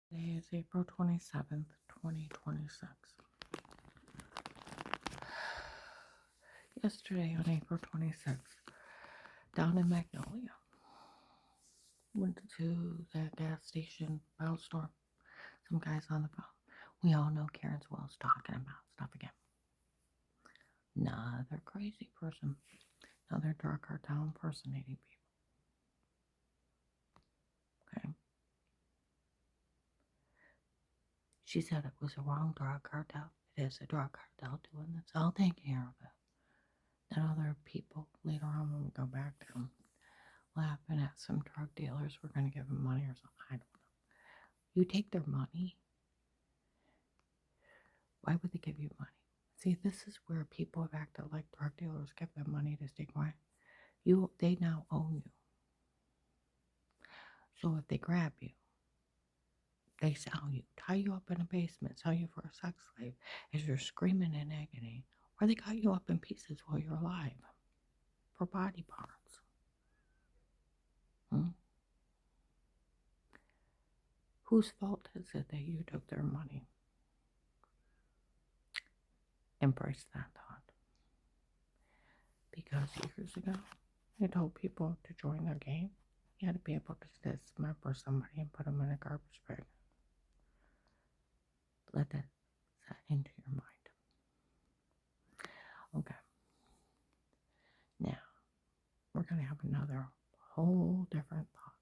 Today is April 27th, 2026. Yesterday on April 26th, down in Magnolia, went to the gas station, Bell Store. Some guys on the phone. We all know Karen's Wells talking about stuff again. Another crazy person. Another drug cartel impersonating people. Okay. She said it was a wrong drug cartel. It is a drug cartel doing this. I'll take care of it. Then other people later on when we go back down laughing at some drug dealers. We're going to give them money or something. I don't know. You take their money. Why would they give you money? See, this is where people have acted like drug dealers give them money to stay quiet. They now own you. So if they grab you, they sell you, tie you up in a basement, sell you for a sex slave as you're screaming in agony, or they cut you up in pieces while you're alive for body parts. Hmm? Whose fault is it that you took their money? Embrace that thought. Because years ago, they told people to join their game. You had to be able to dismember somebody and put them in a garbage bag. Let that set into your mind. Okay. Now, we're going to have another whole different thought.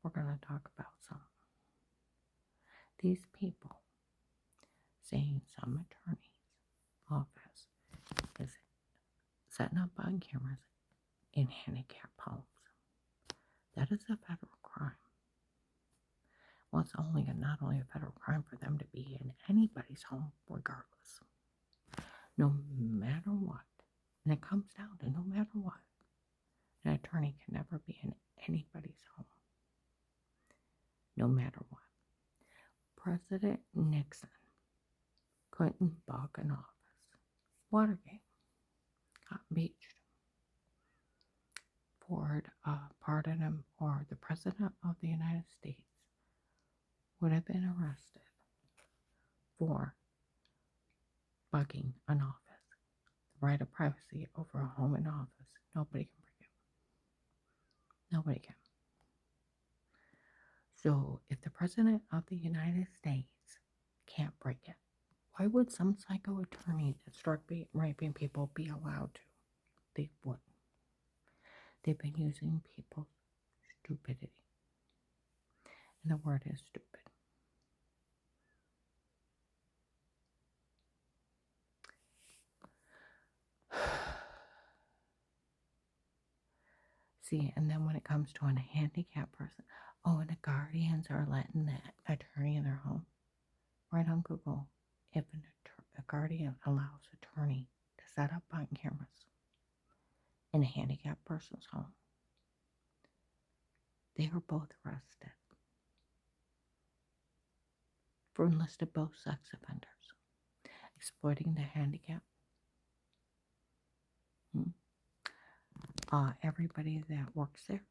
We're going to talk about these people saying some attorney's office is setting up on cameras in handicapped homes. That is a federal crime. Well, it's not only a federal crime for them to be in anybody's home, regardless. No matter what. And it comes down to no matter what. An attorney can never be in anybody's home. No matter what. President Nixon couldn't bug an office. Watergate got impeached. Ford pardoned him, or the President of the United States would have been arrested for bugging an office. The right of privacy over a home and office. Nobody can break it. Nobody can. So if the President of the United States can't break it, why would some psycho attorney that's drug raping people be allowed to? They wouldn't. They've been using people's stupidity. And the word is stupid. See, and then when it comes to a handicapped person, and the guardians are letting that attorney in their home. Right on Google, if a guardian allows attorney to set up on cameras in a handicapped person's home, they were both arrested for enlisted both sex offenders, exploiting the handicap. Everybody that works there,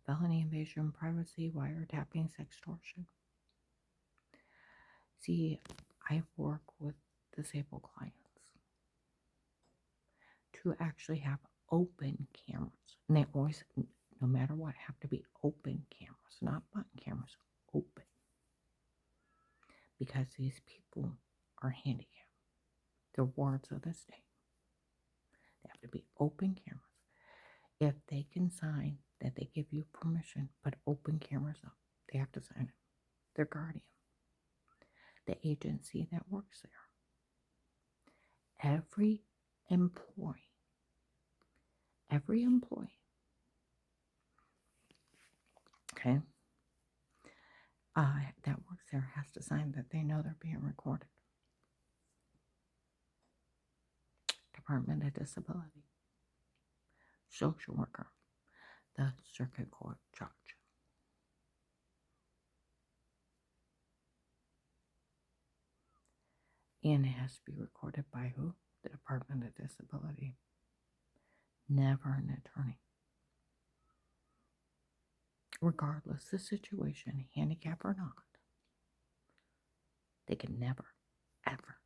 felony invasion of privacy, wiretapping, sextortion. See, I work with disabled clients to actually have open cameras, and they always, no matter what, have to be open cameras, not button cameras, open, because these people are handicapped. They're wards of the state. They have to be open cameras. If they can sign that they give you permission, put open cameras up, they have to sign it. Their guardian, the agency that works there, every employee, okay, that works there has to sign that they know they're being recorded. Department of Disability, social worker, the circuit court judge. And it has to be recorded by who? The Department of Disability. Never an attorney. regardless the situation, handicap or not, they can never, ever,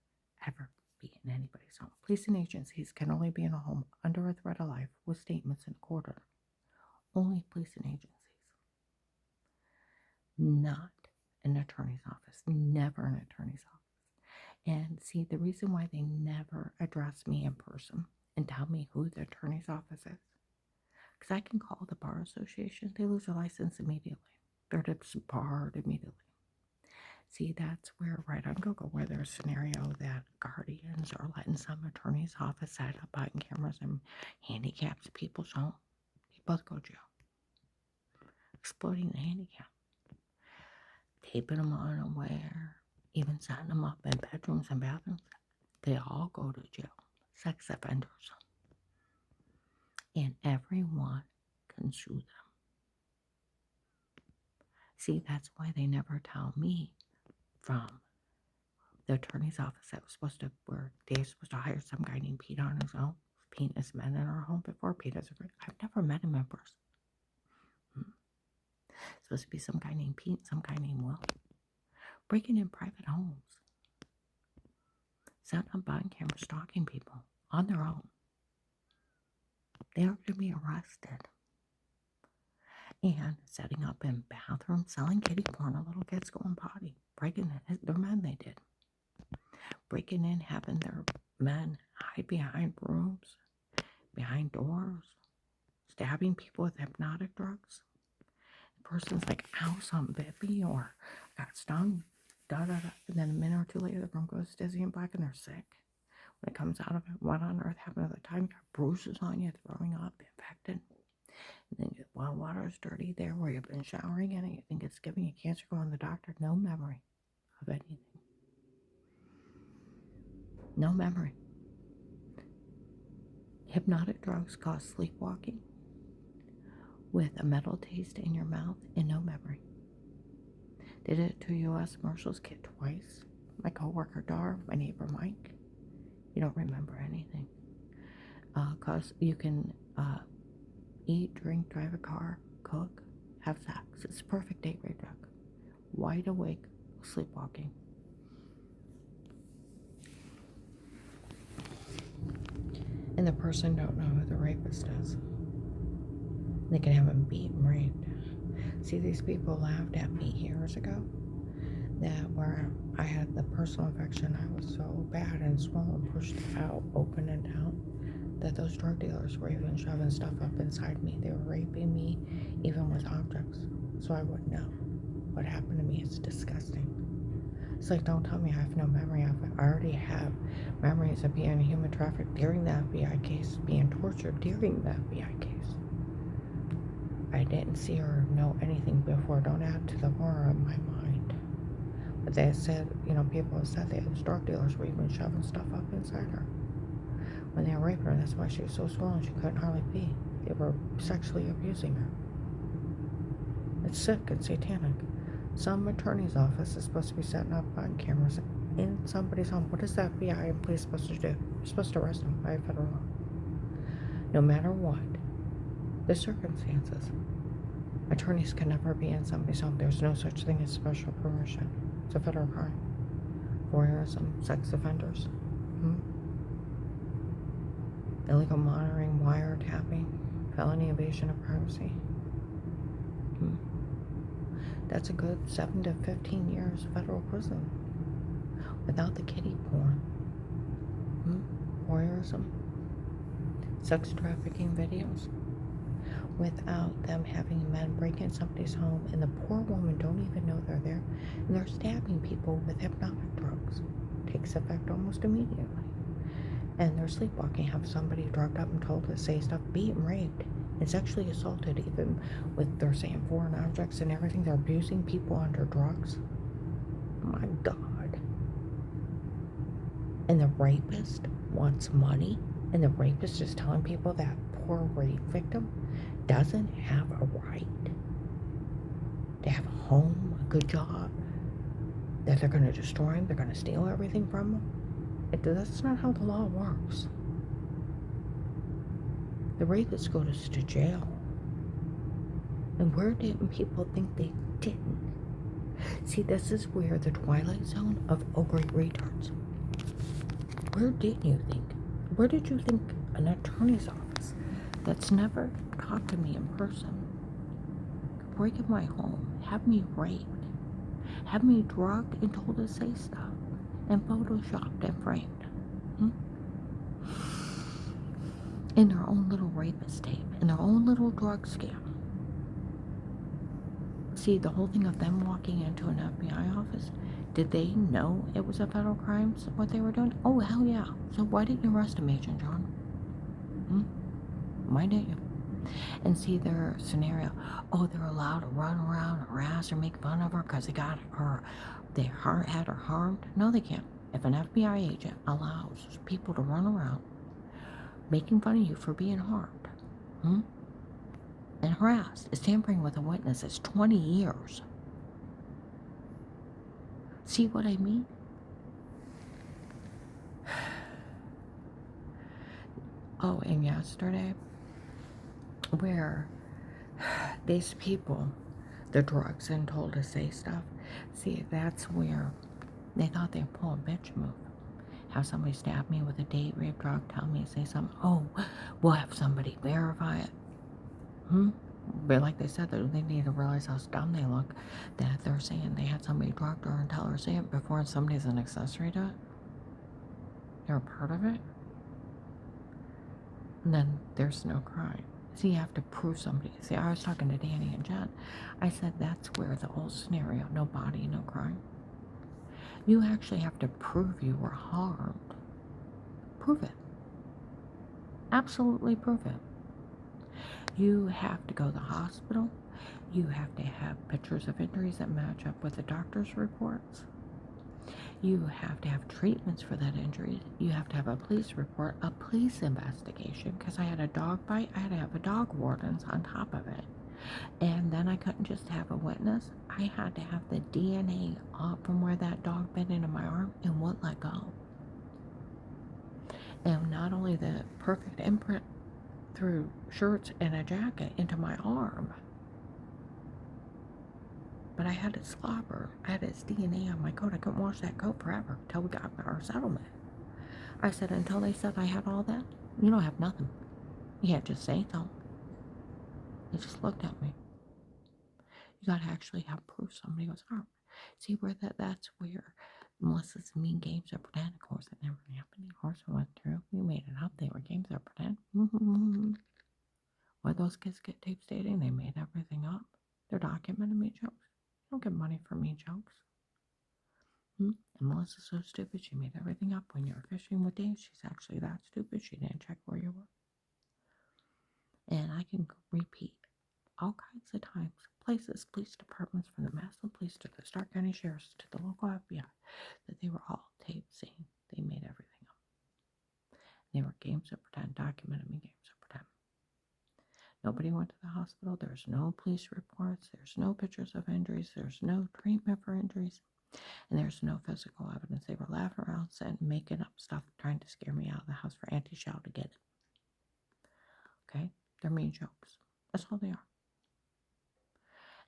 ever be in anybody's home. Police and agencies can only be in a home under a threat of life with statements in court order. Only police and agencies. Not an attorney's office. Never an attorney's office. And see, the reason why they never address me in person and tell me who the attorney's office is, because I can call the bar association, they lose their license immediately. They're disbarred immediately. See, that's where right on Google, where there's a scenario that guardians are letting some attorney's office set up button cameras and handicaps people's home. They both go to jail. Exploiting the handicap. Taping them unaware. Even setting them up in bedrooms and bathrooms. They all go to jail. Sex offenders. And everyone can sue them. See, that's why they never tell me from the attorney's office that was supposed to, where they're supposed to hire some guy named Pete on his own. Pete has been in our home before. Pete has I've never met him in person. Supposed to be some guy named Pete, some guy named Will. Breaking in private homes. Setting up body cameras, stalking people on their own. They are going to be arrested. And setting up in bathrooms, selling kiddie porn, a little kids going potty. Breaking in, their men they did. Breaking in, having their men hide behind rooms, behind doors, stabbing people with hypnotic drugs. The person's like, ow, something bit me, or got stung, and then a minute or two later, the room goes dizzy and black and they're sick. When it comes out of it, what on earth happened at the time? You got bruises on you, throwing up, infected. And then well, water is dirty there where you've been showering in it. You think it's giving you cancer, going to the doctor. No memory of anything. No memory. Hypnotic drugs cause sleepwalking with a metal taste in your mouth and no memory. Did it to a U.S. Marshals kid twice. My coworker Dar, my neighbor Mike. You don't remember anything. Cause you can eat, drink, drive a car, cook, have sex. It's a perfect date rape drug. Wide awake, sleepwalking. And the person don't know who the rapist is. They can have him beat and raped. See, these people laughed at me years ago that where I had the personal infection, I was so bad and swollen, pushed out, open and down, that those drug dealers were even shoving stuff up inside me. They were raping me, even with objects, so I wouldn't know what happened to me. It's disgusting. It's like, don't tell me I have no memory of it. I already have memories of being human trafficked during the FBI case, being tortured during the FBI case. I didn't see or know anything before. Don't add to the horror of my mind. But they said, people have said that those drug dealers were even shoving stuff up inside her when they were raping her. That's why she was so swollen she couldn't hardly pee. They were sexually abusing her. It's sick and satanic. Some attorney's office is supposed to be setting up body cameras in somebody's home. What is the FBI and police supposed to do? You're supposed to arrest them by federal law. No matter what the circumstances, attorneys can never be in somebody's home. There's no such thing as special permission. It's a federal crime. Voyeurism, sex offenders. Illegal monitoring, wiretapping, felony invasion of privacy. That's a good 7 to 15 years federal prison without the kiddie porn. Voyeurism, sex trafficking videos, without them having men break in somebody's home and the poor woman don't even know they're there, and they're stabbing people with hypnotic drugs. Takes effect almost immediately. And they're sleepwalking, have somebody drugged up and told to say stuff, beaten, raped, and sexually assaulted, even with, they're saying foreign objects and everything. They're abusing people under drugs. My God. And the rapist wants money, and the rapist is telling people that poor rape victim doesn't have a right to have a home, a good job, that they're going to destroy him, they're going to steal everything from him. That's not how the law works. The rapist goes to jail. And where didn't people think they didn't? See, this is where the twilight zone of oh great retards. Where didn't you think? Where did you think an attorney's office that's never talked to me in person could break in my home, have me raped, have me drugged and told to say stuff, and photoshopped and framed? Hmm? In their own little rapist tape, in their own little drug scam. See, the whole thing of them walking into an FBI office, did they know it was a federal crime, what they were doing? Oh, hell yeah. So why didn't you arrest him, Agent John? Hmm? Why didn't you? And see their scenario. Oh, they're allowed to run around, harass, or make fun of her because they got her, had her harmed? No, they can't. If an FBI agent allows people to run around making fun of you for being harmed, and harassed, is tampering with a witness, it's 20 years. See what I mean? Oh, and yesterday, where these people, the drugs and told to say stuff, see, that's where they thought they'd pull a bitch move. Have somebody stab me with a date rape drug, tell me to say something. Oh, we'll have somebody verify it. But like they said, they need to realize how dumb they look, that they're saying they had somebody drugged her and tell her to say it before, and somebody's an accessory to it. They're a part of it. And then there's no crime. So you have to prove somebody. See, I was talking to Danny and Jen. I said that's where the whole scenario, no body, no crime. You actually have to prove you were harmed. Prove it. Absolutely prove it. You have to go to the hospital. You have to have pictures of injuries that match up with the doctor's reports. You have to have treatments for that injury. You have to have a police report, a police investigation, because I had a dog bite. I had to have a dog wardens on top of it. And then I couldn't just have a witness. I had to have the DNA off from where that dog bit into my arm and wouldn't let go. And not only the perfect imprint through shirts and a jacket into my arm, but I had his slobber. I had his DNA on my coat. I couldn't wash that coat forever until we got our settlement. I said, until they said I had all that, you don't have nothing. You can't just say so. They just looked at me. You gotta actually have proof somebody was harmed. See where that's where Melissa's mean games of pretend. Of course, it never happened. Of course, it went through. We made it up. They were games of pretend. Why those kids get tape stating they made everything up? They're documenting me jokes. You don't get money for me jokes. And Melissa's so stupid, she made everything up. When you're fishing with Dave, she's actually that stupid. She didn't check where you were. And I can repeat all kinds of times, places, police departments, from the Massillon Police to the Stark County Sheriff's to the local FBI, that they were all tape saying they made everything up. They were games of pretend, documented me games of pretend. Nobody went to the hospital. There's no police reports. There's no pictures of injuries. There's no treatment for injuries. And there's no physical evidence. They were laughing around, saying, making up stuff, trying to scare me out of the house for Auntie Shell to get it. Okay? They're mean jokes. That's all they are.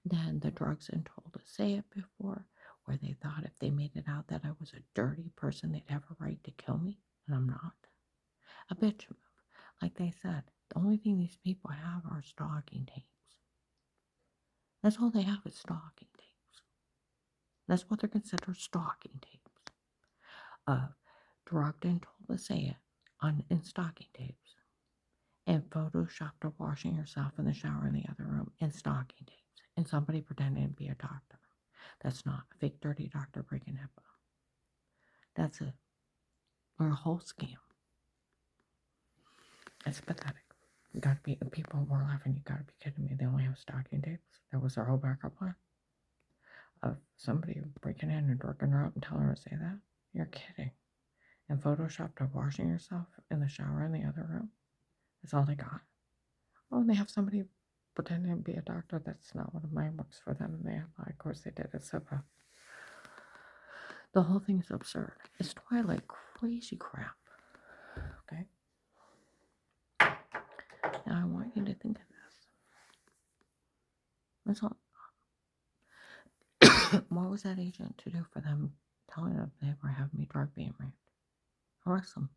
Then the drugs and told to say it before, where they thought if they made it out that I was a dirty person, they'd have a right to kill me, and I'm not. A bitch move. Like they said, the only thing these people have are stalking tapes. That's all they have is stalking tapes. That's what they're considered, stalking tapes. Drugged and told to say it in stalking tapes. And photoshopped her washing herself in the shower in the other room in stocking tapes, and somebody pretending to be a doctor. That's not a fake dirty doctor breaking HIPAA. That's it. We're a whole scam. It's pathetic. You gotta be, people were laughing, you gotta be kidding me. They only have stocking tapes. That was their whole backup plan of somebody breaking in and drugging her up and telling her to say that. You're kidding. And photoshopped her washing herself in the shower in the other room. That's all they got. Oh, and they have somebody pretending to be a doctor. That's not one of mine works for them. And they have, of course, they did it. So the whole thing is absurd. It's Twilight crazy crap. Okay? Now I want you to think of this. So, what was that agent to do for them, telling them they were having me drug being raped? Arrest them.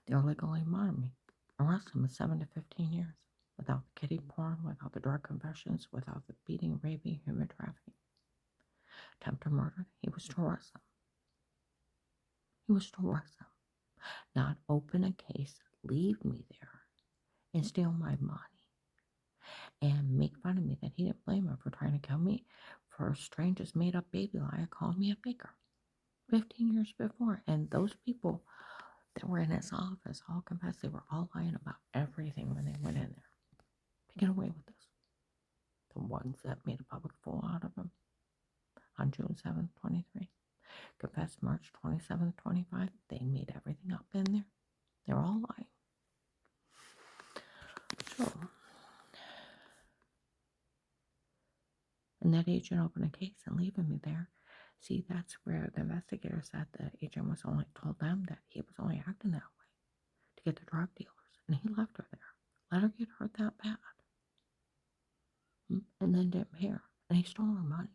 They were legally monitoring me. Arrest them in 7 to 15 years. Without the kiddie porn, without the drug confessions, without the beating, raping, human trafficking. Attempted murder, he was to arrest them. He was to arrest them. Not open a case, leave me there, and steal my money. And make fun of me that he didn't blame him for trying to kill me for a stranger's made up baby lie calling me a baker 15 years before. And those people that were in his office all confessed they were all lying about everything when they went in there to get away with this. The ones that made a public fool out of him on June 7th, 23. Confessed March 27th, 25. They made everything up in there. They're all lying. So, and that agent opened a case and leaving me there. See, that's where the investigator said the agent was only told them that he was only acting that way to get the drug dealers. And he left her there. Let her get hurt that bad. And then didn't pay her. And he stole her money.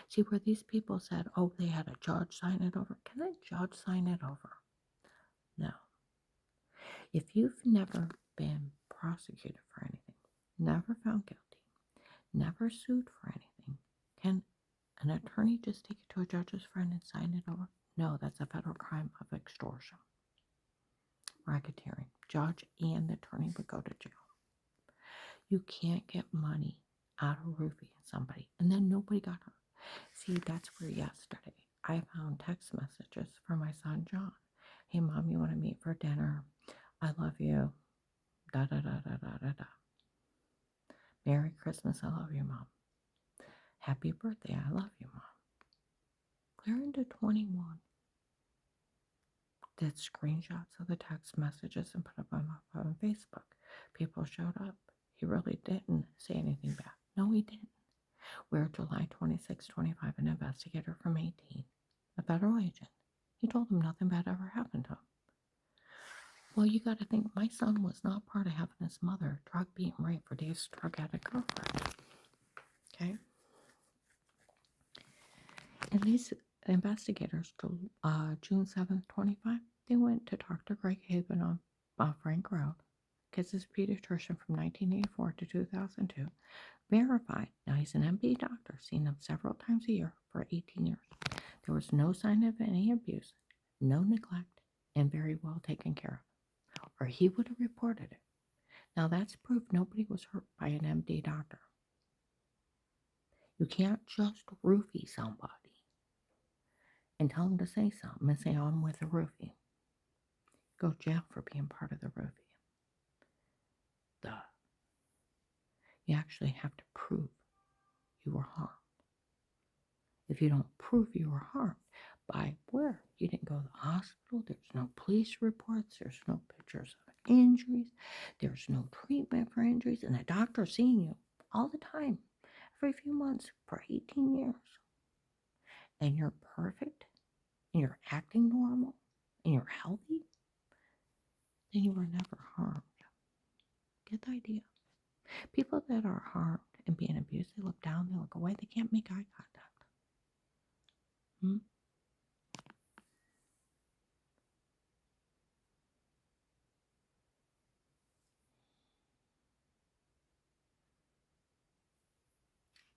See, where these people said, oh, they had a judge sign it over. Can a judge sign it over? No. If you've never been prosecuted for anything, never found guilty, never sued for anything, can an attorney just take it to a judge's friend and sign it over? No, that's a federal crime of extortion. Racketeering. Judge and the attorney would go to jail. You can't get money out of roofing somebody and then nobody got hurt. See, that's where yesterday I found text messages from my son John. Hey mom, you want to meet for dinner? I love you. Da da da da da da da. Merry Christmas, I love you, mom. Happy birthday, I love you, mom. Clear into 21. Did screenshots of the text messages and put up on Facebook. People showed up. He really didn't say anything bad. No, he didn't. Where July 26, 25, an investigator from 18, a federal agent, he told him nothing bad ever happened to him. Well, you got to think, my son was not part of having his mother drug being raped for Dave's drug addict girlfriend. Okay? And these investigators, June 7th, 25, they went to talk to Greg Haven on Frank Road, Kids' pediatrician from 1984 to 2002, verified. Now, he's an MD doctor, seen him several times a year for 18 years. There was no sign of any abuse, no neglect, and very well taken care of, or he would have reported it. Now, that's proof nobody was hurt by an MD doctor. You can't just roofie somebody and tell them to say something and say, oh, I'm with a roofie. Go to jail for being part of the roofie. Duh. You actually have to prove you were harmed. If you don't prove you were harmed, by where? You didn't go to the hospital, there's no police reports, there's no pictures of injuries, there's no treatment for injuries, and the doctor's seeing you all the time, every few months for 18 years. And you're perfect, and you're acting normal, and you're healthy, then you were never harmed. Get the idea? People that are harmed and being abused, they look down, they look away, they can't make eye contact.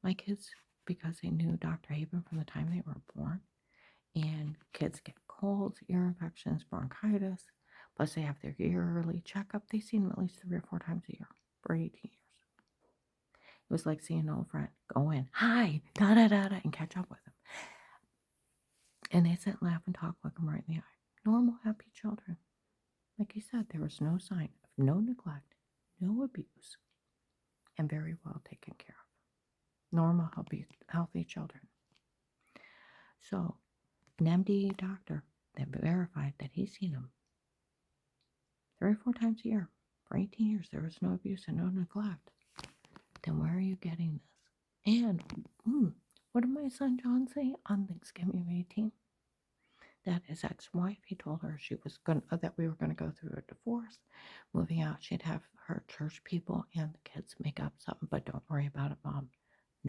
My kids, because they knew Dr. Haven from the time they were born, and kids get colds, ear infections, bronchitis, plus they have their yearly checkup. They see them at least 3 or 4 times a year for 18 years. It was like seeing an old friend. Go in, hi, da da da da, and catch up with them. And they sit, laugh, and talk, look them right in the eye. Normal, happy children. Like you said, there was no sign of no neglect, no abuse, and very well taken care of. Normal, healthy children. So, an MD doctor that verified that he's seen them 3 or 4 times a year for 18 years. There was no abuse and no neglect. Then where are you getting this? And what did my son John say on Thanksgiving of 18? That his ex-wife, he told her that we were gonna go through a divorce, moving out. She'd have her church people and the kids make up something, but don't worry about it, Mom.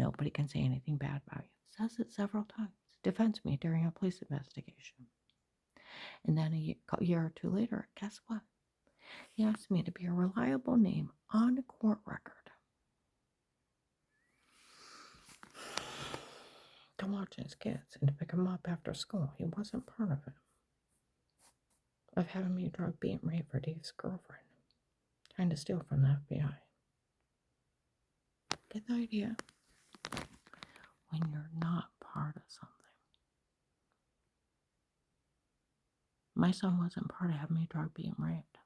Nobody can say anything bad about you. Says it several times. Defends me during a police investigation. And then a year or two later, guess what? He asked me to be a reliable name on a court record to watch his kids and to pick them up after school. He wasn't part of it. Of having me drug, beat, and rape for Dave's girlfriend. Trying to steal from the FBI. Get the idea? When you're not part of something. My son wasn't part of having me drug, beat, and raped.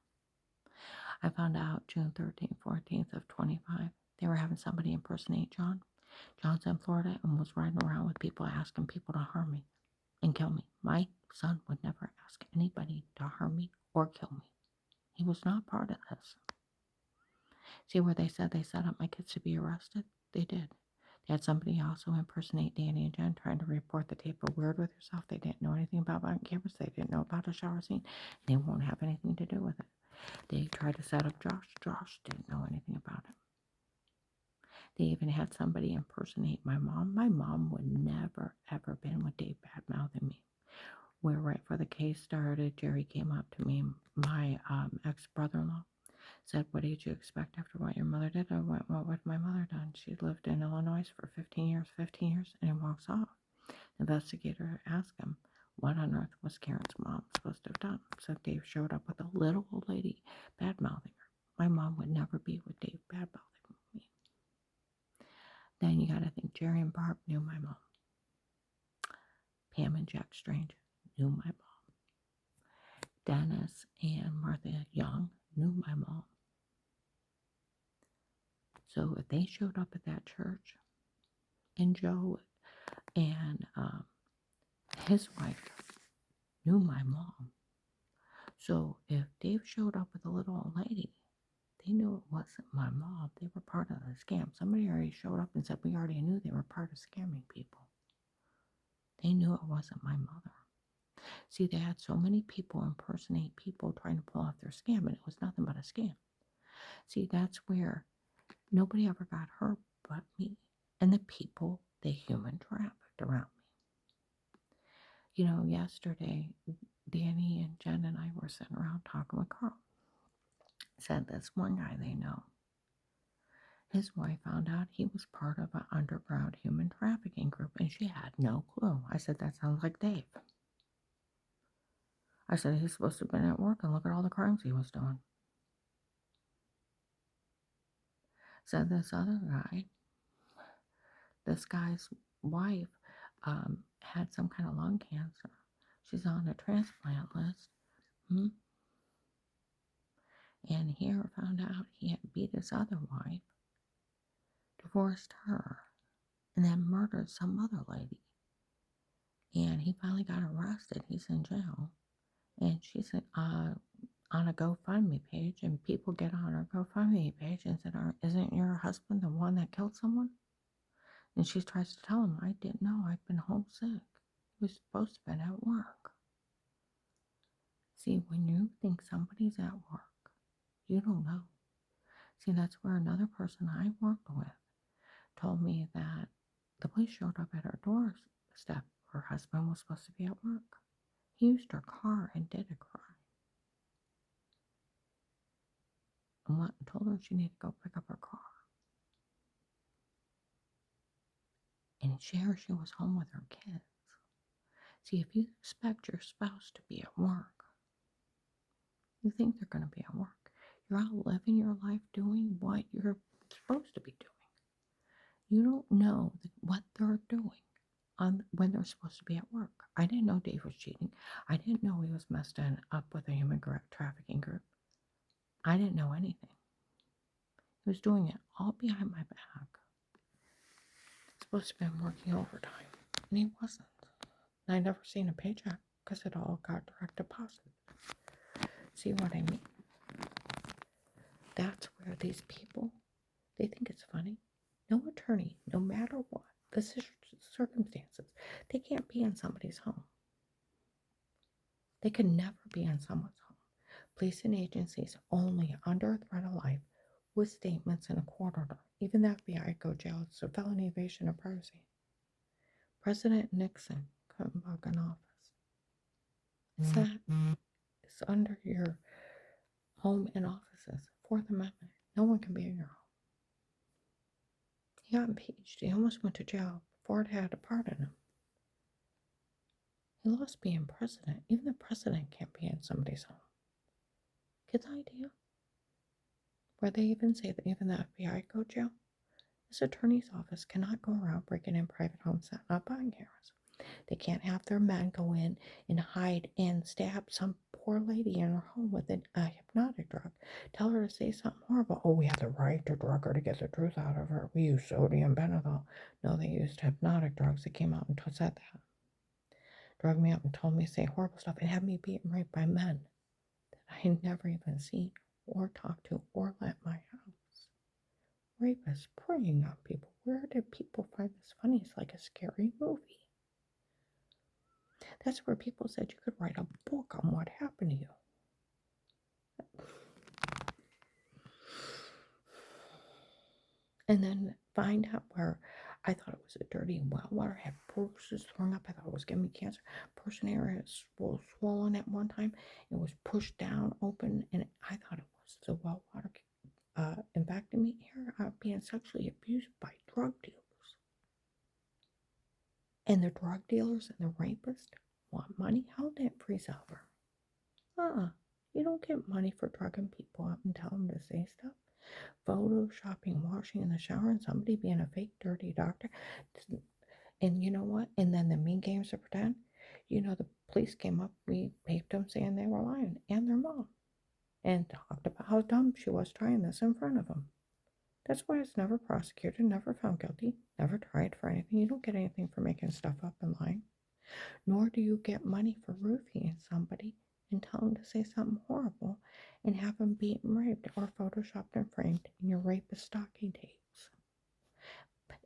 I found out June 13th, 14th of 25. They were having somebody impersonate John. John's in Florida and was riding around with people asking people to harm me and kill me. My son would never ask anybody to harm me or kill me. He was not part of this. See where they said they set up my kids to be arrested? They did. They had somebody also impersonate Danny and Jen trying to report that they were weird with herself. They didn't know anything about body cameras. They didn't know about a shower scene. And they won't have anything to do with it. They tried to set up Josh. Josh didn't know anything about it. They even had somebody impersonate my mom. My mom would never, ever been with Dave bad-mouthing me. Where right before the case started, Jerry came up to me, my ex-brother-in-law, said, what did you expect after what your mother did? I went, what would my mother done? She'd lived in Illinois for 15 years, and he walks off. The investigator asked him, what on earth was Karen's mom supposed to have done? So Dave showed up with a little old lady bad-mouthing her. My mom would never be with Dave bad-mouthing me. Then you got to think Jerry and Barb knew my mom. Pam and Jack Strange knew my mom. Dennis and Martha Young knew my mom. So if they showed up at that church, and Joe and his wife knew my mom. So if Dave showed up with a little old lady, they knew it wasn't my mom. They were part of the scam. Somebody already showed up and said we already knew they were part of scamming people. They knew it wasn't my mother. See, they had so many people impersonate people trying to pull off their scam, and it was nothing but a scam. See, that's where nobody ever got hurt but me and the people they human trafficked around me. You know, yesterday, Danny and Jen and I were sitting around talking with Carl. Said this one guy they know, his wife found out he was part of an underground human trafficking group, and she had no clue. I said, that sounds like Dave. I said, he's supposed to have been at work, and look at all the crimes he was doing. Said this other guy, this guy's wife had some kind of lung cancer. She's on a transplant list. And here found out he had beat his other wife, divorced her, and then murdered some other lady. And he finally got arrested. He's in jail. And she's on a GoFundMe page, and people get on her GoFundMe page and said, isn't your husband the one that killed someone? And she tries to tell him, I didn't know. I've been homesick. He was supposed to have been at work. See, when you think somebody's at work, you don't know. See, that's where another person I worked with told me that the police showed up at her doorstep. Her husband was supposed to be at work. He used her car and did a crime. And told her she needed to go pick up her car. And she was home with her kids. See, if you expect your spouse to be at work, you think they're going to be at work. You're out living your life doing what you're supposed to be doing. You don't know what they're doing when they're supposed to be at work. I didn't know Dave was cheating. I didn't know he was messed up with a human trafficking group. I didn't know anything. He was doing it all behind my back. Supposed to have been working overtime, and he wasn't. And I never seen a paycheck because it all got direct deposit. See what I mean? That's where these people, they think it's funny. No attorney, no matter what the circumstances, they can't be in somebody's home. They can never be in someone's home. Police and agencies only under threat of life with statements in a court order. Even the FBI go jail. It's a felony evasion of privacy. President Nixon couldn't bug an office. It's that. It's under your home and offices. Fourth Amendment. No one can be in your home. He got impeached. He almost went to jail. Ford had to pardon him. He lost being president. Even the president can't be in somebody's home. Get the idea? Where they even say that even the FBI go jail? This attorney's office cannot go around breaking in private homes setting up body cameras. They can't have their men go in and hide and stab some poor lady in her home with a hypnotic drug. Tell her to say something horrible. Oh, we have the right to drug her to get the truth out of her. We use sodium benadryl. No, they used hypnotic drugs. They came out and said that. Drugged me up and told me to say horrible stuff and had me beaten raped by men that I had never even seen or talked to or let my house. Rapists preying on people. Where did people find this funny? It's like a scary movie. That's where people said you could write a book on what happened to you. And then find out where I thought it was a dirty well water, had bruises thrown up. I thought it was giving me cancer. Person area was swollen at one time. It was pushed down, open, and I thought it was the well water impacting me here, being sexually abused by drug dealers. And the drug dealers and the rapists want money. How did that freeze over? You don't get money for drugging people up and tell them to say stuff. Photoshopping, washing in the shower, and somebody being a fake dirty doctor. And you know what? And then the mean games to pretend. You know, the police came up, we paped them saying they were lying, and their mom. And talked about how dumb she was trying this in front of them. That's why it's never prosecuted, never found guilty, never tried for anything. You don't get anything for making stuff up and lying. Nor do you get money for roofing somebody and tell them to say something horrible and have them beaten, raped, or photoshopped and framed in your rapist stocking tapes.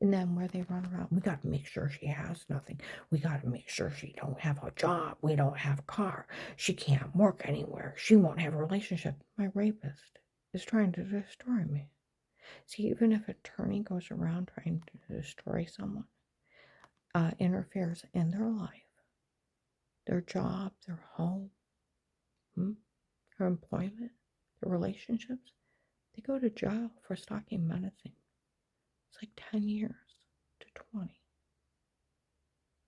And then where they run around, we got to make sure she has nothing. We got to make sure she don't have a job. We don't have a car. She can't work anywhere. She won't have a relationship. My rapist is trying to destroy me. See, even if an attorney goes around trying to destroy someone, interferes in their life, their job, their home, their employment, their relationships, they go to jail for stalking menacing. It's like 10 years to 20.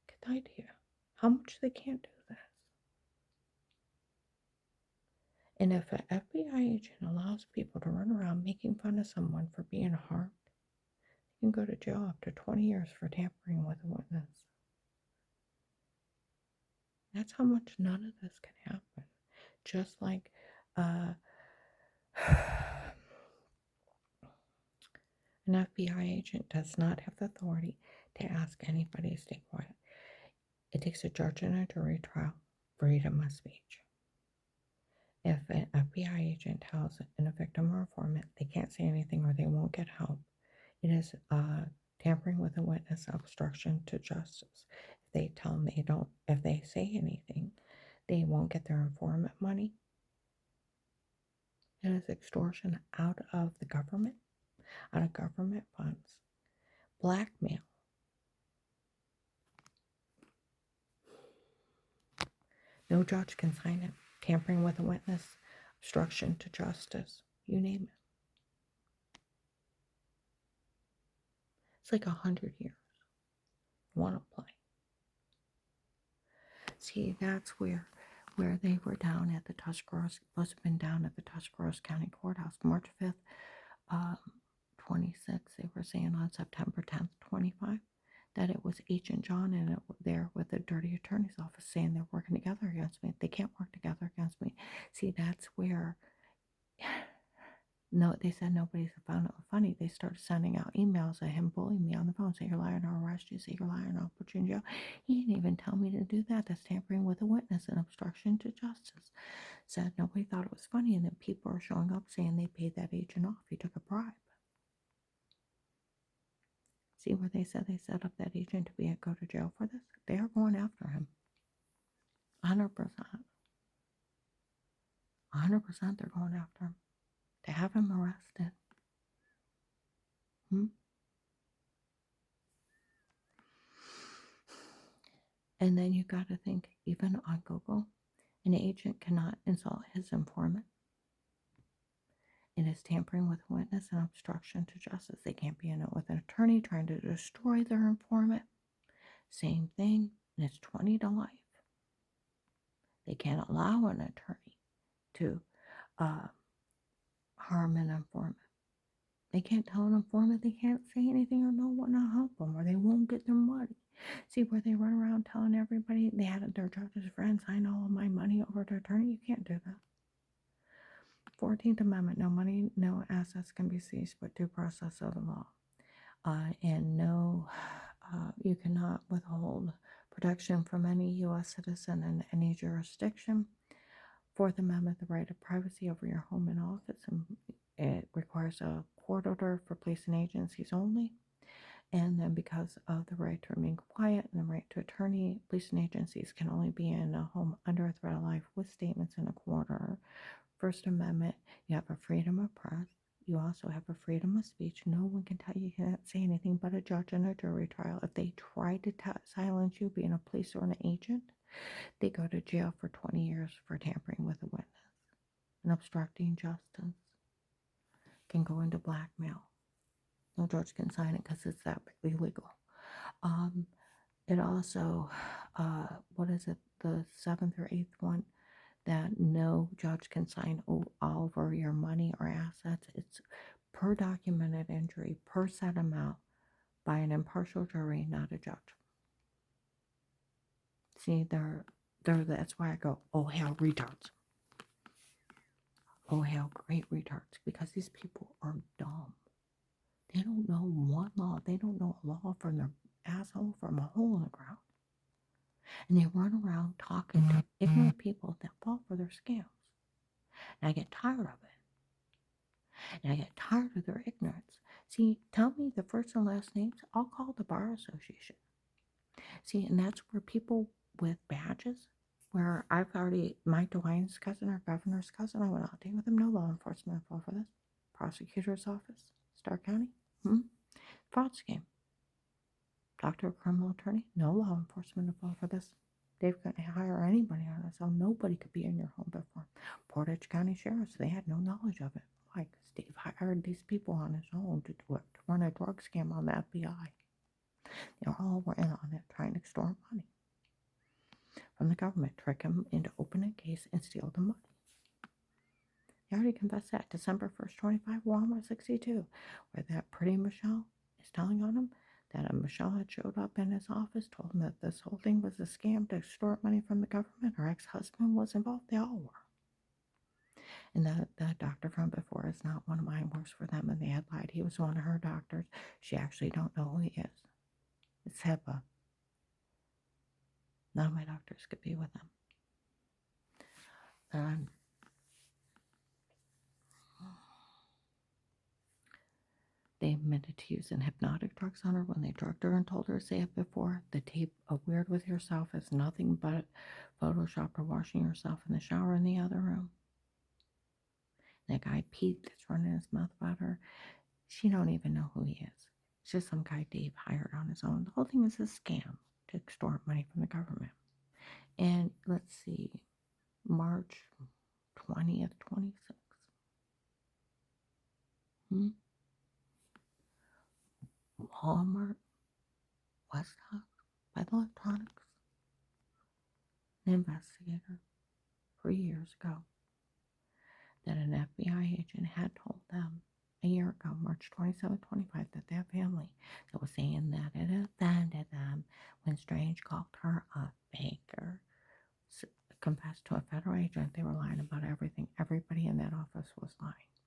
Get the idea. How much they can't do this. And if an FBI agent allows people to run around making fun of someone for being harmed, they can go to jail up to 20 years for tampering with a witness. That's how much none of this can happen. Just like an FBI agent does not have the authority to ask anybody to stay quiet. It takes a judge and a jury trial, freedom of speech. If an FBI agent tells a victim or informant they can't say anything or they won't get help, it is tampering with a witness, obstruction to justice. If they tell them if they say anything, they won't get their informant money. It is extortion out of the government, out of government funds. Blackmail. No judge can sign it. Tampering with a witness, obstruction to justice, you name it. It's like 100 years. Want to play. See, that's where they were down at the Tuscarawas, must have been down at the Tuscarawas County Courthouse, March 5th, 26. They were saying on September 10th, 25, that it was Agent John and it there with the dirty attorney's office saying they're working together against me. They can't work together against me. See, that's where, no, they said nobody found it funny. They started sending out emails of him bullying me on the phone, say you're lying, I'll arrest you, say you're lying, I'll put you in jail. He didn't even tell me to do that. That's tampering with a witness and obstruction to justice. Said nobody thought it was funny, and then people are showing up saying they paid that agent off. He took a bribe. See where they said they set up that agent to go to jail for this? They are going after him. 100%. 100% they're going after him. To have him arrested. Hmm? And then you got to think, even on Google, an agent cannot insult his informant. It is tampering with a witness and obstruction to justice. They can't be in it with an attorney trying to destroy their informant. Same thing, and it's 20 to life. They can't allow an attorney to uh, harm an informant. They can't tell an informant they can't say anything or no one to help them, or they won't get their money. See, where they run around telling everybody they had their judge's friends sign all of my money over to attorney, you can't do that. 14th Amendment, no money, no assets can be seized but due process of the law. And no, you cannot withhold protection from any U.S. citizen in any jurisdiction. 4th Amendment, the right of privacy over your home and office, and it requires a court order for police and agencies only. And then because of the right to remain quiet and the right to attorney, police and agencies can only be in a home under a threat of life with statements in a court order. First Amendment, you have a freedom of press. You also have a freedom of speech. No one can tell you can't say anything but a judge in a jury trial. If they try to silence you, being a police or an agent, they go to jail for 20 years for tampering with a witness and obstructing justice. Can go into blackmail. No judge can sign it because it's that illegal. It also, what is it, the 7th or 8th one, that no judge can sign over your money or assets. It's per documented injury, per set amount, by an impartial jury, not a judge. See, that's why I go, oh hell, retards. Oh hell, great retards, because these people are dumb. They don't know one law. They don't know a law from their asshole from a hole in the ground. And they run around talking to ignorant people that fall for their scams. And I get tired of it. And I get tired of their ignorance. See, tell me the first and last names, I'll call the Bar Association. See, and that's where people with badges, where I've already, Mike DeWine's cousin, our governor's cousin, I went out dating with him, no law enforcement involved for this. Prosecutor's office, Stark County, fraud scheme. Doctor, criminal attorney, no law enforcement involved for this. They couldn't hire anybody on it, so nobody could be in your home before. Portage County Sheriffs, they had no knowledge of it. Like, Steve hired these people on his own to do it, to run a drug scam on the FBI. They all were in on it, trying to extort money from the government, trick them into opening a case and steal the money. They already confessed that December 1st, 25, Walmart 62, where that pretty Michelle is telling on him that a Michelle had showed up in his office, told him that this whole thing was a scam to extort money from the government. Her ex-husband was involved. They all were. And that doctor from before is not one of mine, works for them, and they had lied. He was one of her doctors. She actually don't know who he is. It's HIPAA. None of my doctors could be with them. They admitted to using hypnotic drugs on her when they drugged her and told her to say it before. The tape of Weird With Yourself is nothing but Photoshop or washing yourself in the shower in the other room. That guy Pete that's running his mouth about her, she don't even know who he is. It's just some guy Dave hired on his own. The whole thing is a scam to extort money from the government. And let's see, March 20th, 26th. Walmart, Westhock, by the Electronics. An investigator 3 years ago that an FBI agent had told them a year ago, March 27, 25, that their family that was saying that it offended them when Strange called her a banker, confessed to a federal agent they were lying about everything. Everybody in that office was lying to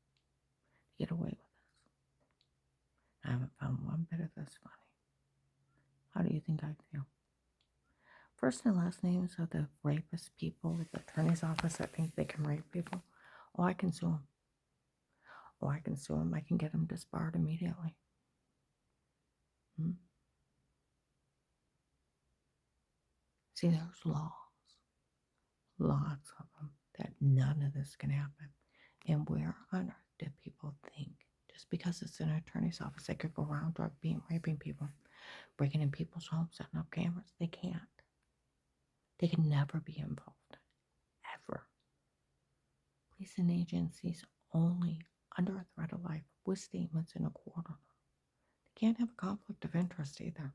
get away with this. I haven't found one bit of this funny. How do you think I feel? First and last names of the rapist people, the attorney's office that think they can rape people. Oh, I can sue them. Oh, I can sue them. I can get them disbarred immediately. See, there's laws, lots of them, that none of this can happen. And where on earth do people think Just because it's an attorney's office, they could go around drug being, raping people, breaking in people's homes, setting up cameras. They can't. They can never be involved. Ever. Police and agencies only under a threat of life with statements in a court order. They can't have a conflict of interest either.